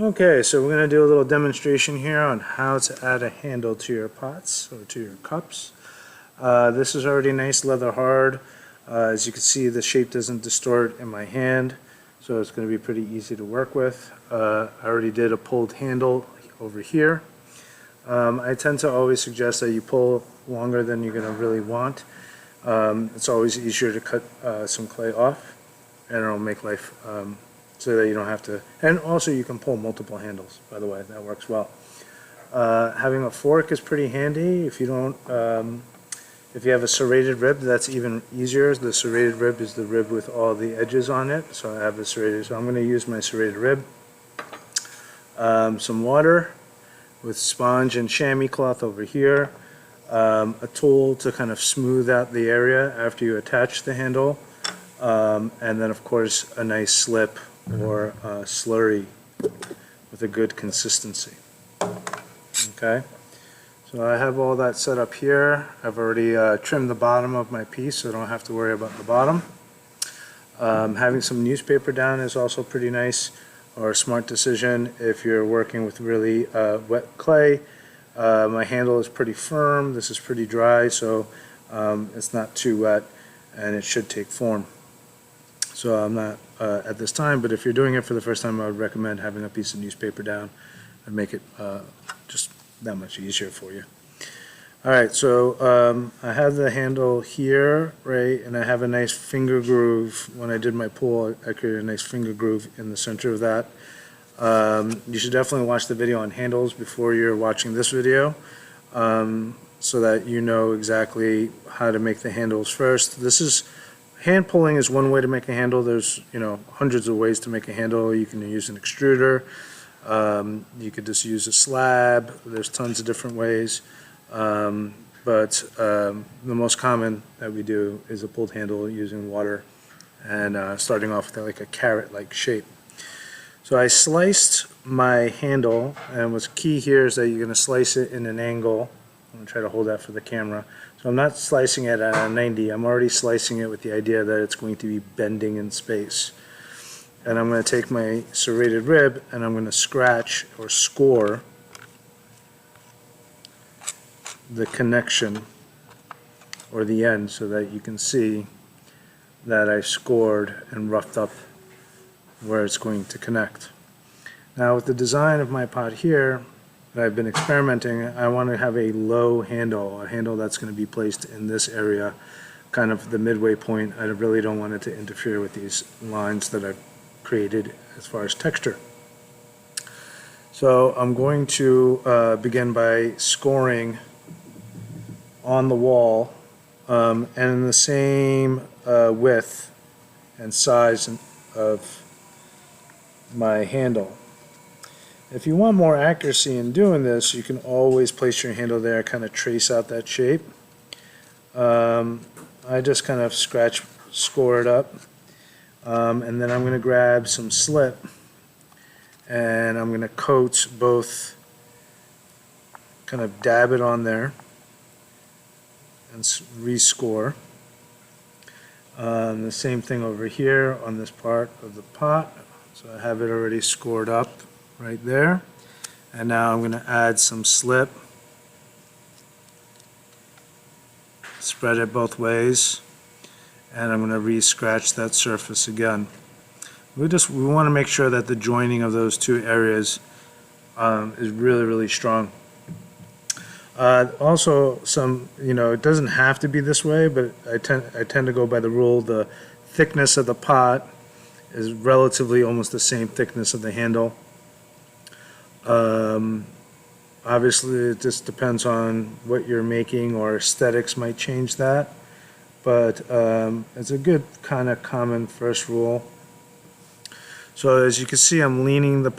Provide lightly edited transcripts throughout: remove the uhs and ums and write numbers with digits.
Okay, so we're going to do a little demonstration here on how to add a handle to your pots or to your cups. This is already nice leather hard. As you can see, the shape doesn't distort in my hand, so it's going to be pretty easy to work with. I already did a pulled handle over here. I tend to always suggest that you pull longer than you're going to really want. It's always easier to cut some clay off, and it'll make life so that you don't have to, and also you can pull multiple handles, by the way, that works well. Having a fork is pretty handy. If you don't, if you have a serrated rib, that's even easier. The serrated rib is the rib with all the edges on it, so I have the serrated, so I'm going to use my serrated rib. Some water with sponge and chamois cloth over here, a tool to kind of smooth out the area after you attach the handle, and then of course a nice slip or slurry with a good consistency. Okay, so I have all that set up here. I've already trimmed the bottom of my piece, so I don't have to worry about the bottom. Having some newspaper down is also pretty nice, or a smart decision if you're working with really wet clay. My handle is pretty firm. This is pretty dry, so it's not too wet, and it should take form. So I'm not at this time, but if you're doing it for the first time, I would recommend having a piece of newspaper down and make it just that much easier for you. Alright, so I have the handle here, right, and I have a nice finger groove. When I did my pull, I created a nice finger groove in the center of that. You should definitely watch the video on handles before you're watching this video, so that you know exactly how to make the handles first. Hand pulling is one way to make a handle. There's hundreds of ways to make a handle. You can use an extruder. You could just use a slab. There's tons of different ways. But the most common that we do is a pulled handle using water and starting off with like a carrot-like shape. So I sliced my handle, and what's key here is that you're going to slice it in an angle. I'm going to try to hold that for the camera. So I'm not slicing it at a 90, I'm already slicing it with the idea that it's going to be bending in space. And I'm going to take my serrated rib and I'm going to scratch or score the connection or the end so that you can see that I scored and roughed up where it's going to connect. Now with the design of my pot here that I've been experimenting, I want to have a low handle, a handle that's going to be placed in this area, kind of the midway point. I really don't want it to interfere with these lines that I've created as far as texture. So I'm going to begin by scoring on the wall and in the same width and size of my handle. If you want more accuracy in doing this, you can always place your handle there, kind of trace out that shape. I just kind of score it up, and then I'm going to grab some slip and I'm going to coat both, kind of dab it on there and rescore. The same thing over here on this part of the pot. So I have it already scored up right there, and now I'm going to add some slip, spread it both ways, and I'm going to re-scratch that surface again. We want to make sure that the joining of those two areas is really strong. Also, it doesn't have to be this way, but I tend to go by the rule the thickness of the pot is relatively almost the same thickness of the handle. Obviously it just depends on what you're making, or aesthetics might change that, but it's a good kind of common first rule. So as you can see, I'm leaning the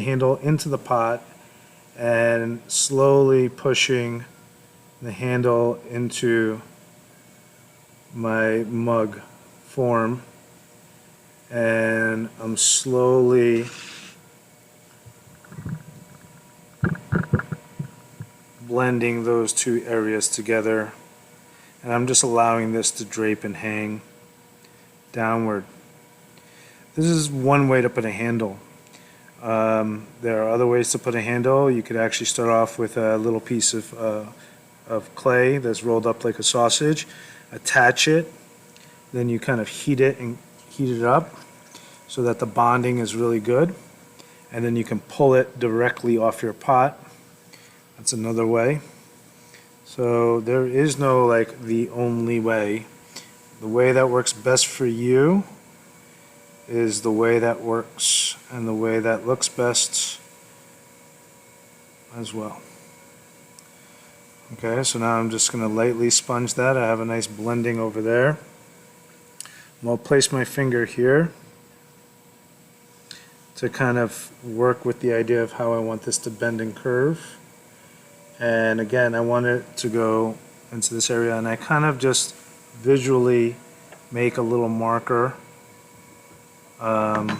handle into the pot and slowly pushing the handle into my mug form, and I'm slowly blending those two areas together, and I'm just allowing this to drape and hang downward. This is one way to put a handle. There are other ways to put a handle. You could actually start off with a little piece of clay that's rolled up like a sausage, attach it, then you kind of heat it up so that the bonding is really good, and then you can pull it directly off your pot. That's another way. So there is no like the only way. The way that works best for you is the way that works and the way that looks best as well. Okay, so now I'm just going to lightly sponge that. I have a nice blending over there. I'll place my finger here to kind of work with the idea of how I want this to bend and curve. And again, I want it to go into this area, and I kind of just visually make a little marker. And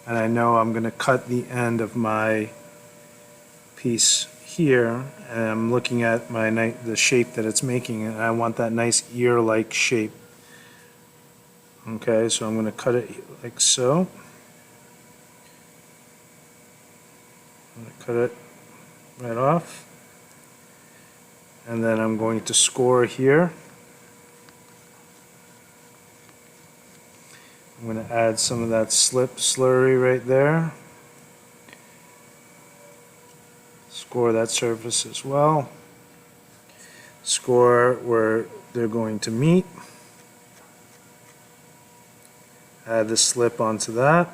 I know I'm going to cut the end of my piece here, and I'm looking at the shape that it's making, and I want that nice ear-like shape. Okay, so I'm going to cut it like so. I'm going to cut it right off. And then I'm going to score here. I'm going to add some of that slurry right there. Score that surface as well. Score where they're going to meet. Add the slip onto that.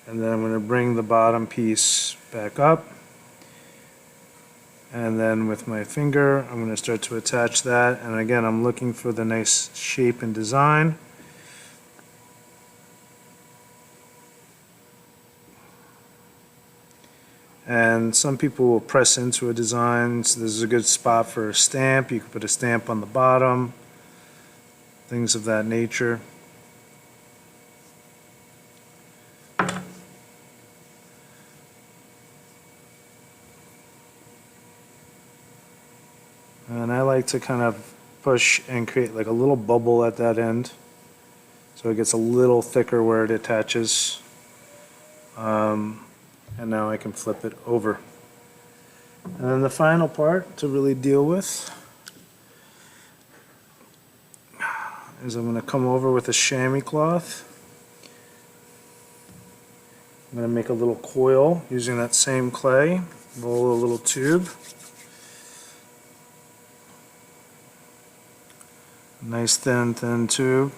And then I'm going to bring the bottom piece back up. And then with my finger, I'm going to start to attach that. And again, I'm looking for the nice shape and design. And some people will press into a design, so this is a good spot for a stamp. You can put a stamp on the bottom, things of that nature. And I like to kind of push and create like a little bubble at that end, so it gets a little thicker where it attaches. And now I can flip it over. And then the final part to really deal with is I'm going to come over with a chamois cloth. I'm going to make a little coil using that same clay, roll a little tube. Nice thin tube,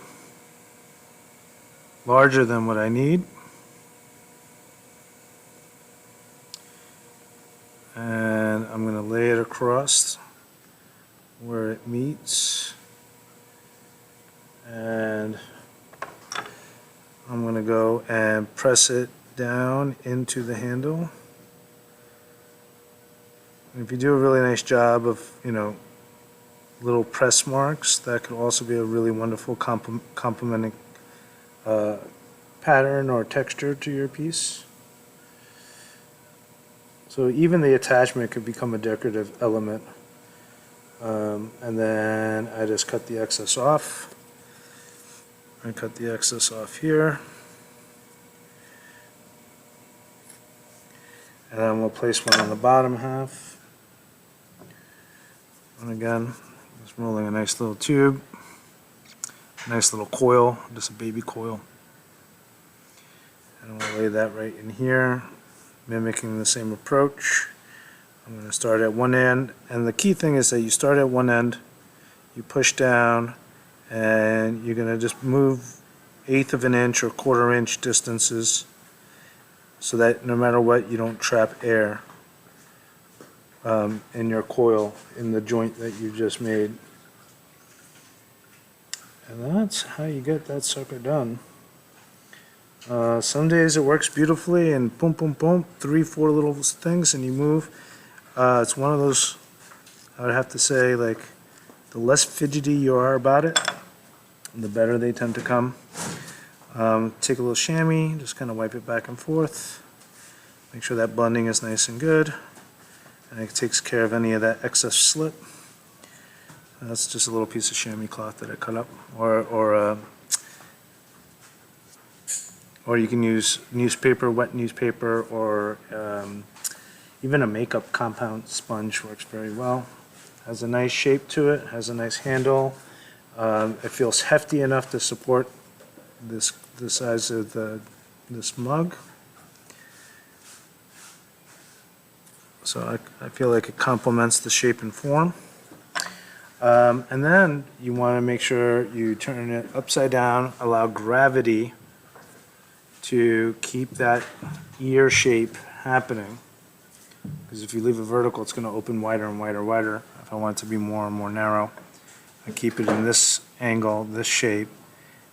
larger than what I need. And I'm going to lay it across where it meets. And I'm going to go and press it down into the handle. And if you do a really nice job of, little press marks, that could also be a really wonderful complementing pattern or texture to your piece. So even the attachment could become a decorative element. And then I just cut the excess off. I cut the excess off here. And then we'll place one on the bottom half. And again, just rolling a nice little tube. Nice little coil, just a baby coil. And we'll lay that right in here, mimicking the same approach. I'm going to start at one end, and the key thing is that you start at one end, you push down, and you're going to just move 1/8 of an inch or 1/4 inch distances so that no matter what, you don't trap air in your coil in the joint that you just made. And that's how you get that sucker done. Some days it works beautifully and boom, boom, boom, 3, 4 little things and you move. It's one of those, I would have to say, like, the less fidgety you are about it, the better they tend to come. Take a little chamois, just kind of wipe it back and forth. Make sure that blending is nice and good. And it takes care of any of that excess slip. That's just a little piece of chamois cloth that I cut up, or or you can use newspaper, wet newspaper, or even a makeup compound sponge works very well. Has a nice shape to it, has a nice handle. It feels hefty enough to support the size of this mug. So I feel like it complements the shape and form. And then you want to make sure you turn it upside down, allow gravity to keep that ear shape happening. Because if you leave it vertical, it's going to open wider and wider and wider. If I want it to be more and more narrow, I keep it in this angle, this shape.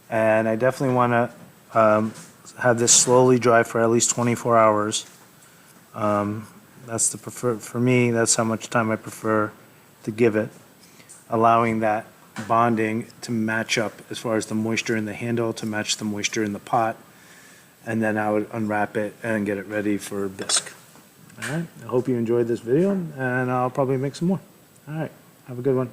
And I definitely want to have this slowly dry for at least 24 hours. That's the preferred, for me, that's how much time I prefer to give it, allowing that bonding to match up as far as the moisture in the handle to match the moisture in the pot. And then I would unwrap it and get it ready for bisque. All right, I hope you enjoyed this video, and I'll probably make some more. All right, have a good one.